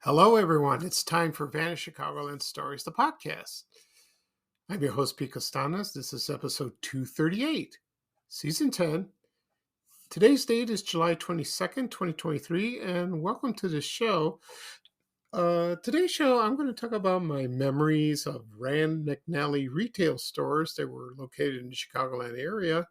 Hello, everyone. It's time for Vanished Chicagoland Stories, the podcast. I'm your host, Pete Costanas. This is episode 238, season 10. Today's date is July 22nd, 2023, and welcome to the show. Today's show, I'm going to talk about my memories of Rand McNally retail stores that were located in the Chicagoland area.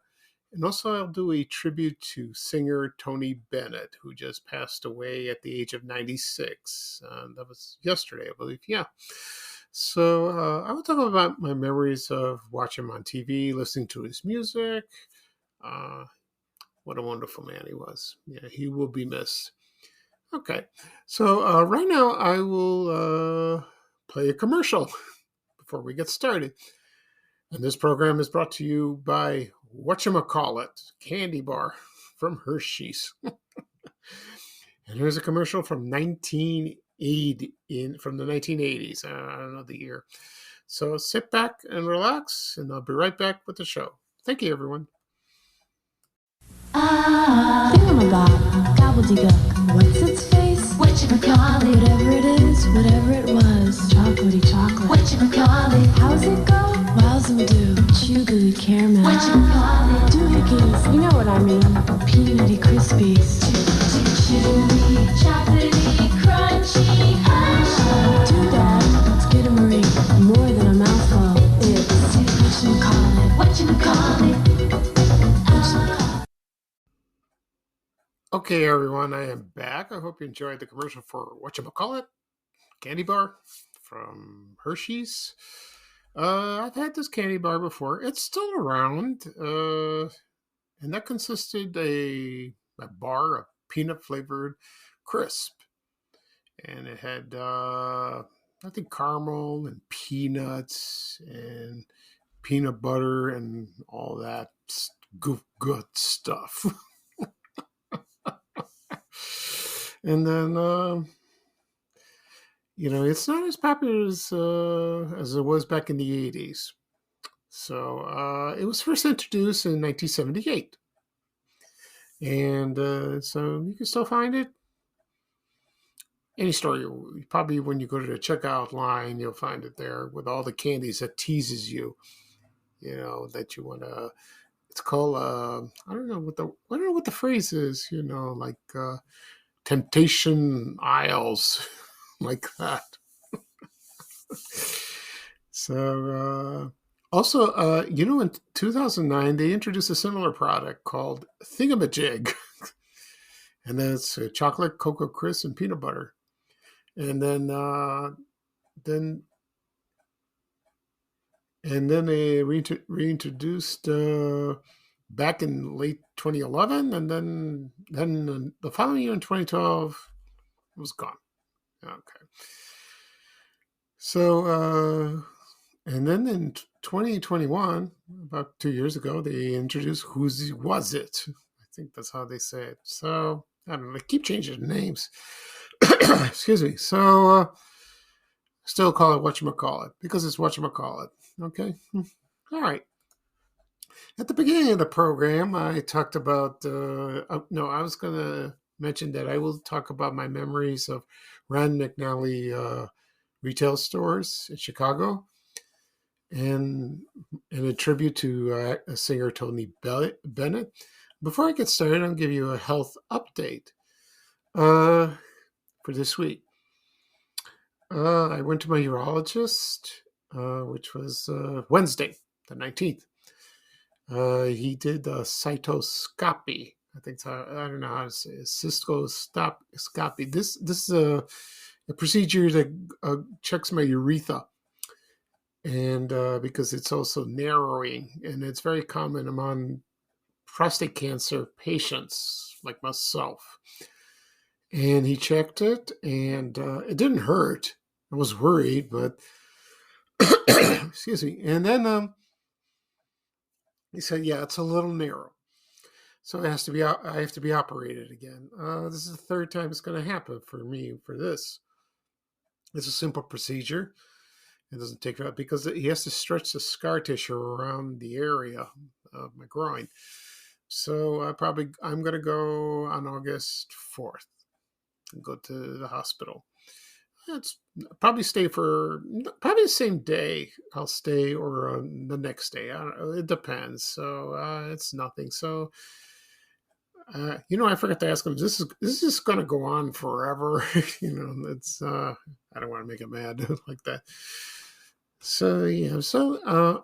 And also, I'll do a tribute to singer Tony Bennett, who just passed away at the age of 96. That was yesterday, I believe. Yeah. So I will talk about my memories of watching him on TV, listening to his music. Uh, what a wonderful man he was. Yeah, he will be missed. Okay. So right now, I will play a commercial before we get started. And this program is brought to you by Whatchamacallit Candy Bar from Hersheys. And here's a commercial from 1980 from the 1980s. I don't know the year. So sit back and relax, and I'll be right back with the show. Thank you, everyone. Thingamabob, gobbledygook, what's its face? Whatchamacallit, whatever it is, whatever it was, chocolatey chocolate. Whatchamacallit, how's it go? Wowzum do, chew gooey caramel. Whatchamacallit, doohickeys, you know what I mean, peanutty crispies. Chewy, chocolatey, crunchy, too bad, let's get a Marie, more than a mouthful. It's whatchamacallit, whatchamacallit. Okay, everyone, I am back. I hope you enjoyed the commercial for Whatchamacallit Candy Bar from Hersheys. I've had this candy bar before. It's still around, and that consisted a bar of peanut-flavored crisp. And it had, I think, caramel and peanuts and peanut butter and all that good stuff. And then, it's not as popular as it was back in the 80s. So it was first introduced in 1978. And so you can still find it. Any store, probably when you go to the checkout line, you'll find it there with all the candies that teases you, that you want to. It's called, I don't know what the phrase is, like temptation aisles, like that. So, also, in 2009, they introduced a similar product called Thingamajig. And that's chocolate, cocoa crisp, and peanut butter. And then they reintroduced back in late 2011, and then the following year in 2012, it was gone. Okay. So, and then in 2021, about 2 years ago, they introduced Whose Was It? I think that's how they say it. So, I don't know. They keep changing the names. Excuse me. So, still call it Whatchamacallit because it's Whatchamacallit. Okay. All right. At the beginning of the program, I talked about, I was going to mention that I will talk about my memories of Rand McNally retail stores in Chicago, and a tribute to a singer, Tony Bennett. Before I get started, I'll give you a health update for this week. I went to my urologist, which was Wednesday, the 19th. He did a cystoscopy. I think I don't know how to say it. Cystoscopy. This is a procedure that checks my urethra, and because it's also narrowing, and it's very common among prostate cancer patients like myself. And he checked it, and it didn't hurt. I was worried, but excuse me. And then he said, "Yeah, it's a little narrow, so I have to be operated again." This is the third time it's going to happen for me for this. It's a simple procedure. It doesn't take that because he has to stretch the scar tissue around the area of my groin. So I'm going to go on August 4th and go to the hospital. It's probably stay for probably the same day. I'll stay or the next day. I don't know. It depends. So it's nothing. So I forgot to ask him. This is going to go on forever. It's I don't want to make him mad like that. So yeah. So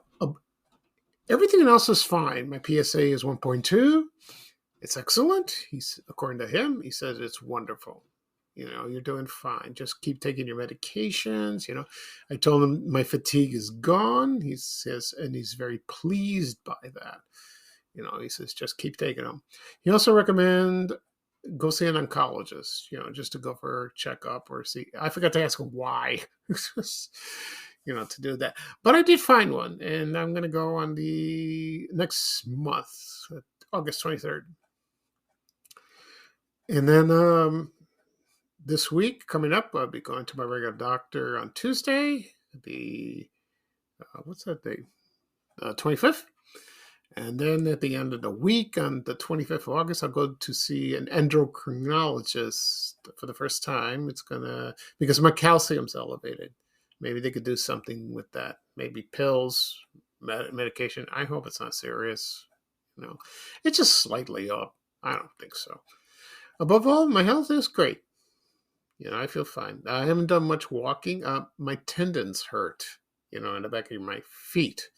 everything else is fine. My PSA is 1.2. It's excellent. He's according to him. He says it's wonderful. You're doing fine. Just keep taking your medications. I told him my fatigue is gone. He says, and he's very pleased by that. He says, just keep taking them. He also recommend go see an oncologist, just to go for a checkup or see. I forgot to ask him why, to do that. But I did find one, and I'm going to go on the next month, August 23rd. And then this week coming up, I'll be going to my regular doctor on Tuesday, what's that day? 25th. And then at the end of the week, on the 25th of August, I'll go to see an endocrinologist for the first time. Because my calcium's elevated. Maybe they could do something with that. Maybe pills, medication. I hope it's not serious. It's just slightly up. I don't think so. Above all, my health is great. I feel fine. I haven't done much walking. My tendons hurt, in the back of my feet.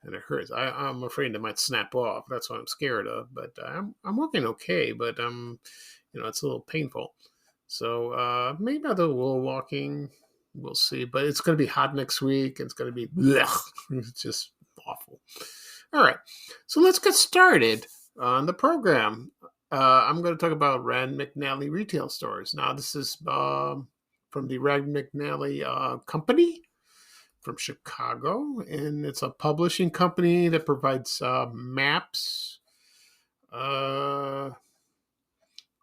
And it hurts. I'm afraid it might snap off. That's what I'm scared of. But I'm working okay. But it's a little painful. So maybe I'll do a little walking. We'll see. But it's going to be hot next week. It's going to be blech. It's just awful. All right. So let's get started on the program. I'm going to talk about Rand McNally retail stores. Now this is from the Rand McNally company from Chicago, and it's a publishing company that provides maps,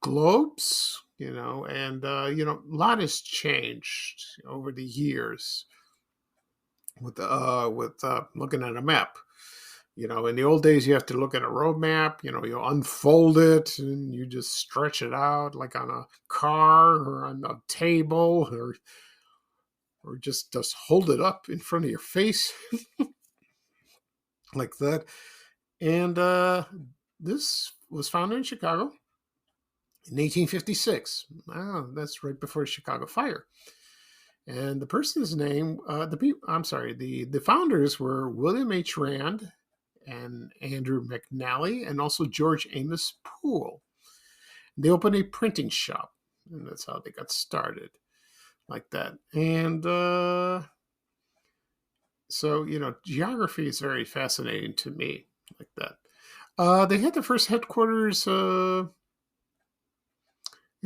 globes, and a lot has changed over the years with looking at a map. In the old days, you have to look at a road map. You unfold it and you just stretch it out like on a car or on a table or just hold it up in front of your face like that. And this was founded in Chicago in 1856. That's right before the Chicago fire. And the person's name, the founders were William H. Rand and Andrew McNally and also George Amos Poole. They opened a printing shop, and that's how they got started. Like that. And so, geography is very fascinating to me like that. They had the first headquarters in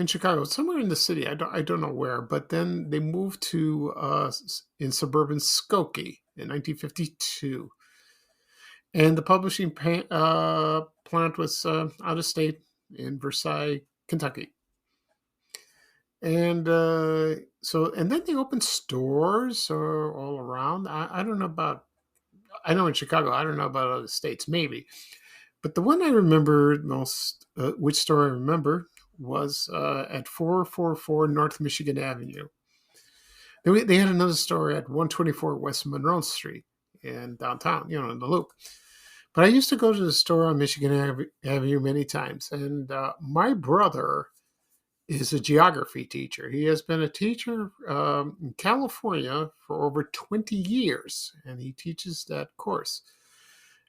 Chicago, somewhere in the city. I don't know where, but then they moved to in suburban Skokie in 1952. And the publishing plant was out of state in Versailles, Kentucky. And and then they opened stores all around. I don't know about, I know in Chicago, I don't know about other states, maybe. But the one I remember most, which store I remember, was at 444 North Michigan Avenue. They had another store at 124 West Monroe Street in downtown, in the Loop. But I used to go to the store on Michigan Avenue many times. And my brother is a geography teacher. He has been a teacher in California for over 20 years, and he teaches that course.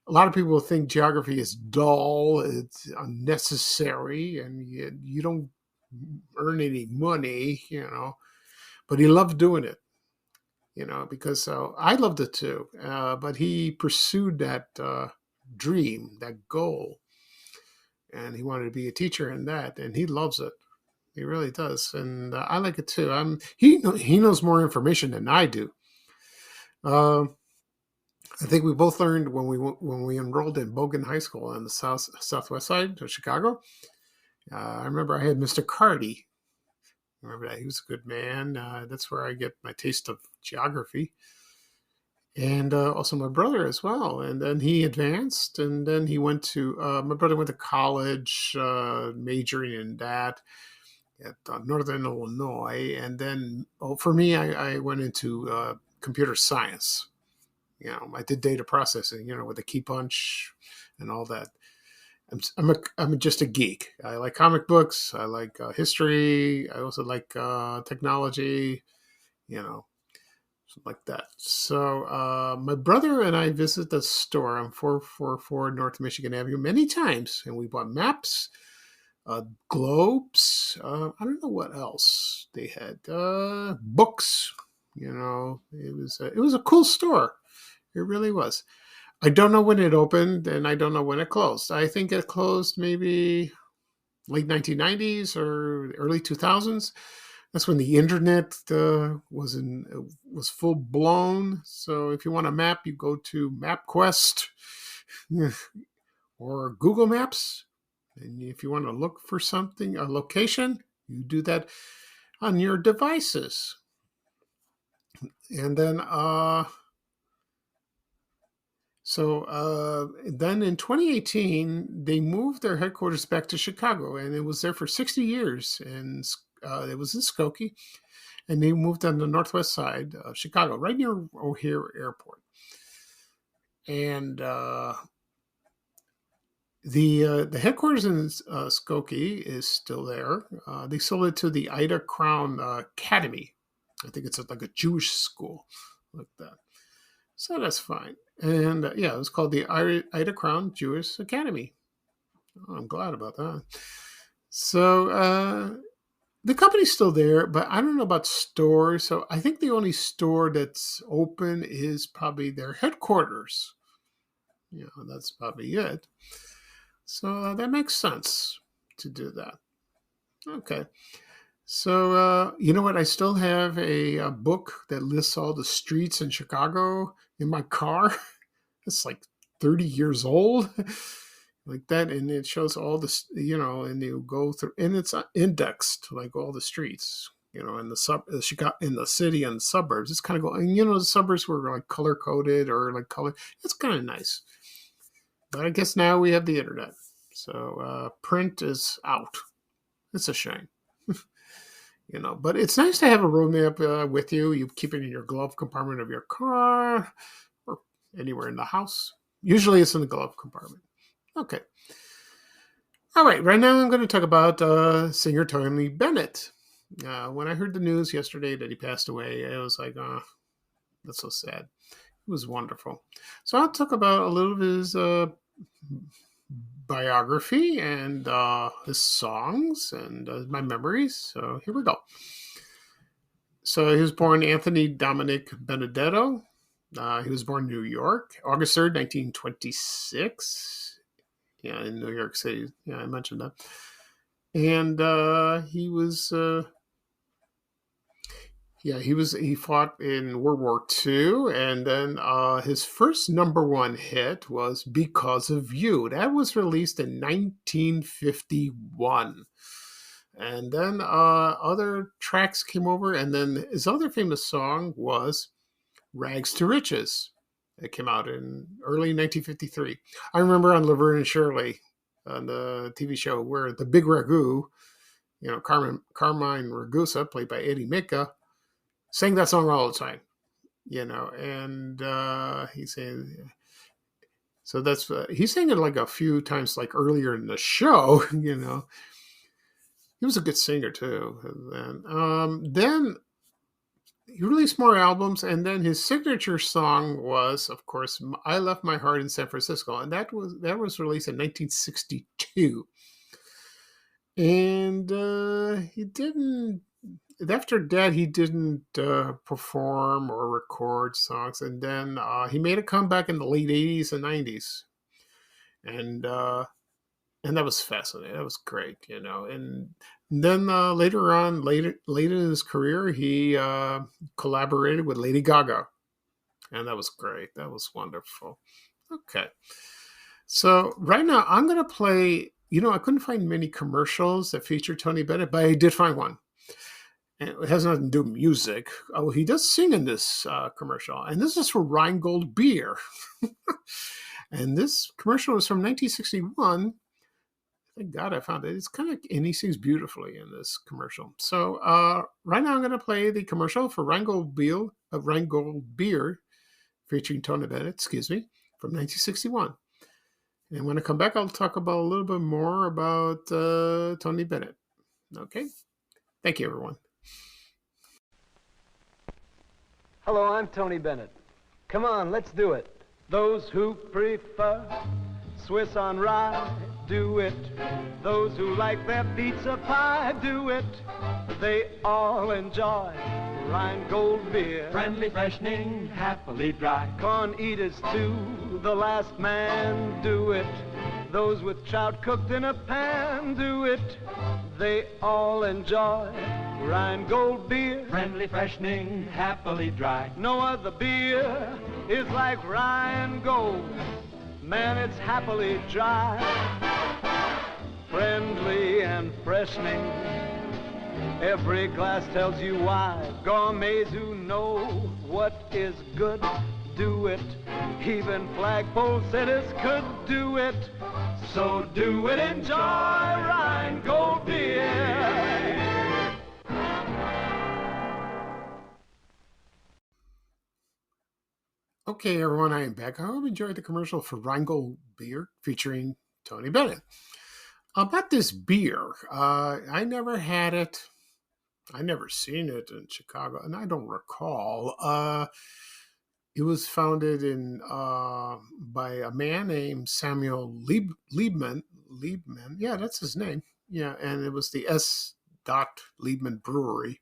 A lot of people think geography is dull, it's unnecessary, and you don't earn any money, but he loved doing it, because I loved it too. But he pursued that dream, that goal, and he wanted to be a teacher in that, and he loves it. He really does, and I like it too. He knows more information than I do. I think we both learned when we enrolled in Bogan High School on the southwest side of Chicago. I remember I had Mr. Carty. Remember that? He was a good man. That's where I get my taste of geography. And also my brother as well. And then he advanced, and then he went to, my brother went to college, majoring in that. at Northern Illinois. And then, for me, I went into computer science. I did data processing, with the key punch and all that. I'm just a geek. I like comic books. I like history. I also like technology, you know, like that. So my brother and I visit the store on 444 North Michigan Avenue many times, and we bought maps, globes. I don't know what else they had. Books. It was a cool store. It really was. I don't know when it opened, and I don't know when it closed. I think it closed maybe late 1990s or early 2000s. That's when the internet was full blown. So if you want a map, you go to MapQuest or Google Maps. And if you want to look for something, a location, you do that on your devices. And then then in 2018, they moved their headquarters back to Chicago, and it was there for 60 years. And it was in Skokie, and they moved on the northwest side of Chicago, right near O'Hare Airport. And the headquarters in Skokie is still there. They sold it to the Ida Crown Academy. I think it's like a Jewish school like that. So that's fine. And it was called the Ida Crown Jewish Academy. Oh, I'm glad about that. So the company's still there, but I don't know about stores. So I think the only store that's open is probably their headquarters. That's probably it. So that makes sense to do that. Okay. So, you know what? I still have a book that lists all the streets in Chicago in my car. It's like 30 years old, like that. And it shows all this, and you go through, and it's indexed, like all the streets, in the city and suburbs. It's kind of going, the suburbs were like color coded or like color. It's kind of nice. But I guess now we have the internet. So print is out. It's a shame. But it's nice to have a roadmap with you. You keep it in your glove compartment of your car or anywhere in the house. Usually it's in the glove compartment. Okay. All right. Right now I'm going to talk about singer Tony Bennett. When I heard the news yesterday that he passed away, I was like, oh, that's so sad. It was wonderful. So I'll talk about a little of his biography and his songs and my memories. So here we go. So he was born Anthony Dominic Benedetto. He was born in New York, August 3rd, 1926. Yeah, in New York City. Yeah, I mentioned that. And he was... he fought in World War II, and then his first number one hit was Because of You. That was released in 1951. And then other tracks came over, and then his other famous song was Rags to Riches. It came out in early 1953. I remember on Laverne and Shirley, on the TV show, where the Big Ragu, Carmine Ragusa, played by Eddie Mika, sang that song all the time, and he's saying, so that's, he sang it like a few times, like earlier in the show, he was a good singer too. And then he released more albums, and then his signature song was, of course, I Left My Heart in San Francisco, and that was released in 1962. And after that, he didn't perform or record songs. And then he made a comeback in the late 80s and 90s. And that was fascinating. That was great, And then later in his career, he collaborated with Lady Gaga. And that was great. That was wonderful. Okay. So right now, I'm going to play, I couldn't find many commercials that feature Tony Bennett, but I did find one. And it has nothing to do with music. Oh, he does sing in this commercial. And this is for Rheingold Beer. And this commercial is from 1961. thank God I found it. It's kind of, and he sings beautifully in this commercial. So right now I'm going to play the commercial for Rheingold Beer, featuring Tony Bennett, from 1961. And when I come back, I'll talk about a little bit more about Tony Bennett. Okay? Thank you, everyone. Hello, I'm Tony Bennett. Come on, let's do it. Those who prefer Swiss on rye, do it. Those who like their pizza pie, do it. They all enjoy Rheingold beer. Friendly, freshening, happily dry. Corn eaters too, the last man, do it. Those with trout cooked in a pan, do it. They all enjoy Rheingold beer. Friendly, freshening, happily dry. No other beer is like Rheingold. Man, it's happily dry. Friendly and freshening. Every glass tells you why. Gourmets who know what is good, do it. Even flagpole sitters could do it. So do it, enjoy Rheingold beer. Okay, everyone, I am back. I hope you enjoyed the commercial for Rheingold Beer featuring Tony Bennett. About this beer, I never had it. I never seen it in Chicago, and I don't recall. It was founded in by a man named Samuel Liebman. Liebman, yeah, that's his name. Yeah, and it was the S. Liebman Brewery.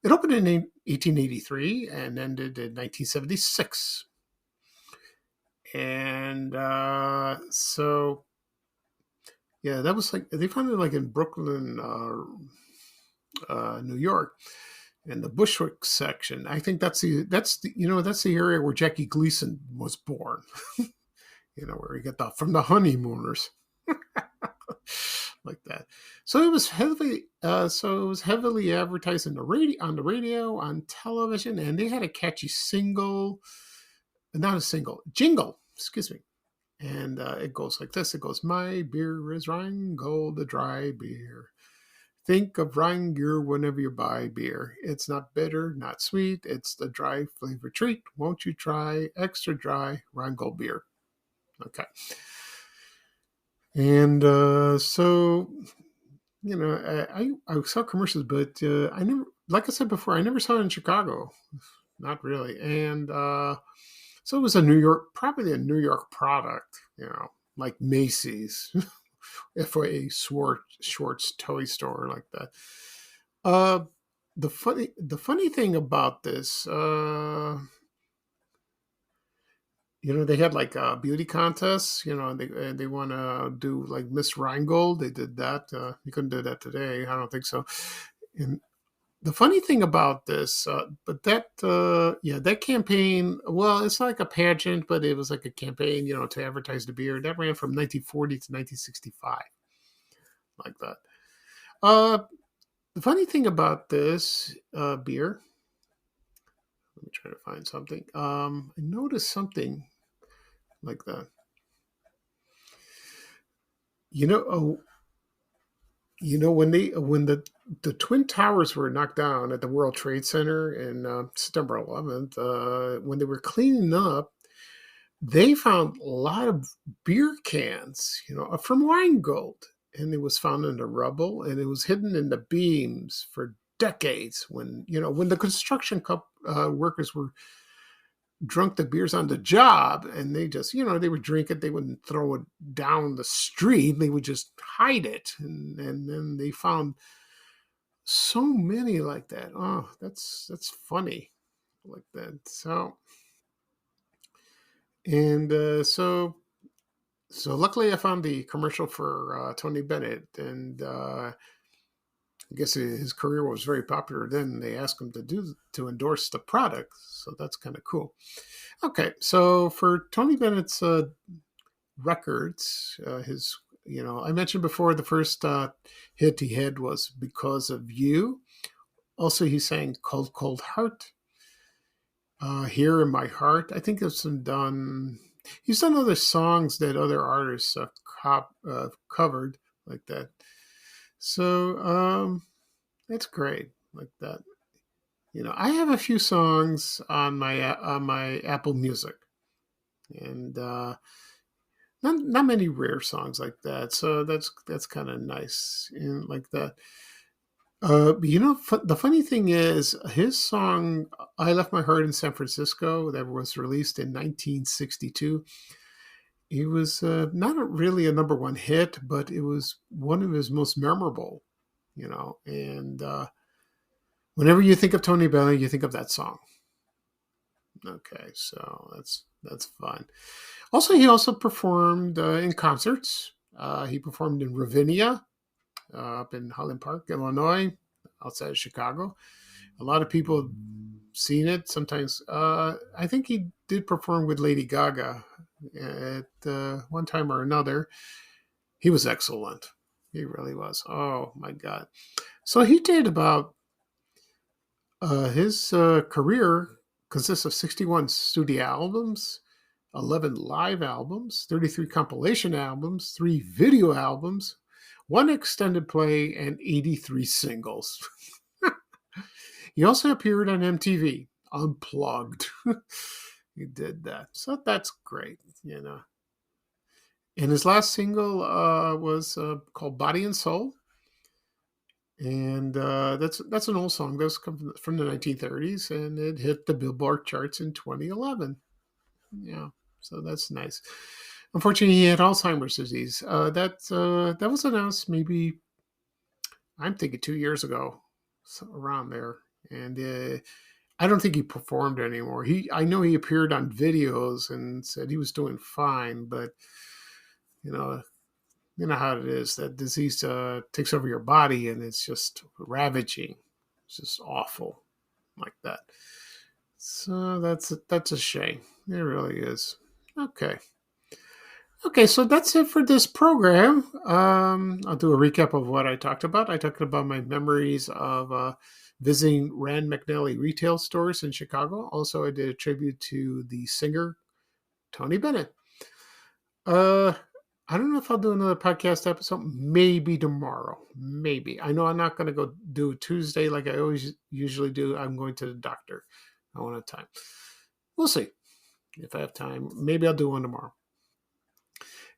It opened in 1883 and ended in 1976. And so, yeah, that was like, they found it like in Brooklyn, New York, in the Bushwick section. I think that's the area where Jackie Gleason was born. Where he got from the honeymooners. Like that. So it was heavily advertised on the radio, on television, and they had a catchy jingle, excuse me. And it goes like this. It goes, "My beer is Rheingold, the dry beer. Think of Rheingold whenever you buy beer. It's not bitter, not sweet. It's the dry flavor treat. Won't you try extra dry Rheingold beer?" Okay. And so, I saw commercials, but I never, like I said before, I never saw it in Chicago. Not really. And so it was probably a New York product, like Macy's, F.A. Schwartz toy store, like that. The funny thing about this, they had like beauty contests, and they want to do like Miss Rheingold. They did that. You couldn't do that today. I don't think so. And the funny thing about this, that campaign, well, it's like a pageant, but it was like a campaign, to advertise the beer. That ran from 1940 to 1965, like that. The funny thing about this beer, let me try to find something. I noticed something like that. When the Twin Towers were knocked down at the World Trade Center in September 11th, when they were cleaning up, they found a lot of beer cans, from Rheingold, and it was found in the rubble, and it was hidden in the beams for decades. When the construction workers were drunk the beers on the job, and they just, they would drink it. They wouldn't throw it down the street. They would just hide it. And then they found so many like that. Oh, that's funny, like that. So, and so luckily I found the commercial for Tony Bennett, and I guess his career was very popular then. They asked him to endorse the product, so that's kind of cool. Okay, so for Tony Bennett's records, I mentioned before the first hit he had was "Because of You." Also, he sang "Cold Cold Heart," "Here in My Heart." I think he's done other songs that other artists covered, like that. So that's great, like that. I have a few songs on my Apple Music, and not many rare songs like that. So that's kind of nice, and like that. The funny thing is, his song "I Left My Heart in San Francisco" that was released in 1962. It was not really a number one hit, but it was one of his most memorable. And whenever you think of Tony Bennett, you think of that song. Okay, so that's fun. Also, he also performed in concerts. He performed in Ravinia, up in Highland Park, Illinois, outside of Chicago. A lot of people seen it. Sometimes, I think he did perform with Lady Gaga at one time or another. He was excellent. He really was. Oh my God! So he did about his career consists of 61 studio albums, 11 live albums, 33 compilation albums, 3 video albums, 1 extended play, and 83 singles. He also appeared on MTV Unplugged. He did that. So that's great, And his last single was called Body and Soul. And that's an old song. That's from the 1930s, and it hit the Billboard charts in 2011. Yeah, so that's nice. Unfortunately, he had Alzheimer's disease. That was announced maybe, I'm thinking 2 years ago, so around there. And I don't think he performed anymore. I know he appeared on videos and said he was doing fine, but you know how it is. That disease takes over your body, and it's just ravaging. It's just awful, like that. So that's a shame. It really is. Okay. Okay, so that's it for this program. I'll do a recap of what I talked about. I talked about my memories of visiting Rand McNally retail stores in Chicago. Also, I did a tribute to the singer Tony Bennett. I don't know if I'll do another podcast episode. Maybe tomorrow. Maybe. I know I'm not going to go do Tuesday like I always usually do. I'm going to the doctor. I won't have time. We'll see if I have time. Maybe I'll do one tomorrow.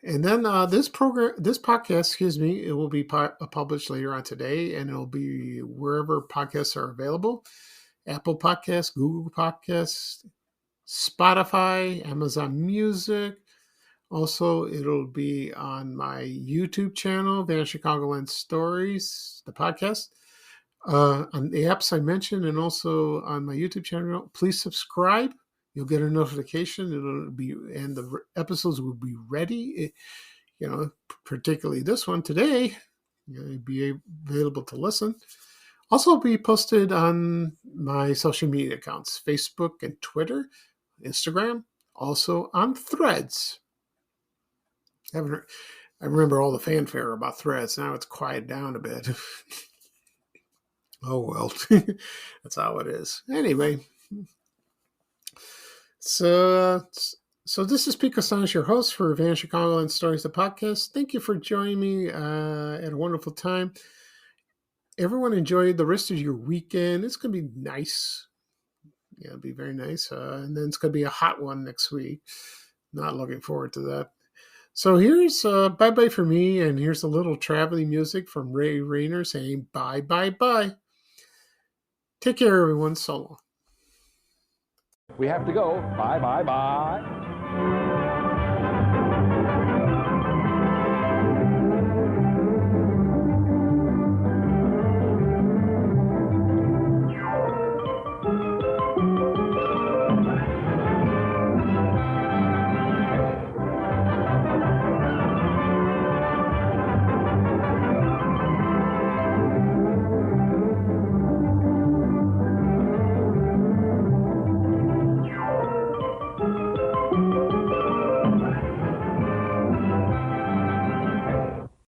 And then this podcast, it will be published later on today, and it'll be wherever podcasts are available: Apple Podcasts, Google Podcasts, Spotify, Amazon Music. Also, it'll be on my YouTube channel, Van Chicagoland Stories, the podcast, on the apps I mentioned, and also on my YouTube channel. Please subscribe. You'll get a notification. And the episodes will be ready. Particularly this one today. It'll be available to listen. Also, be posted on my social media accounts: Facebook and Twitter, Instagram. Also on Threads. I remember all the fanfare about Threads. Now it's quieted down a bit. Oh well, that's how it is. Anyway. So this is Pete Costanis, your host for Van Chicagoland Stories, the podcast. Thank you for joining me at a wonderful time. Everyone enjoy the rest of your weekend. It's going to be nice. Yeah, it'll be very nice. And then it's going to be a hot one next week. Not looking forward to that. So here's bye-bye for me, and here's a little traveling music from Ray Rayner saying bye, bye, bye. Take care, everyone. So long. We have to go. Bye, bye, bye.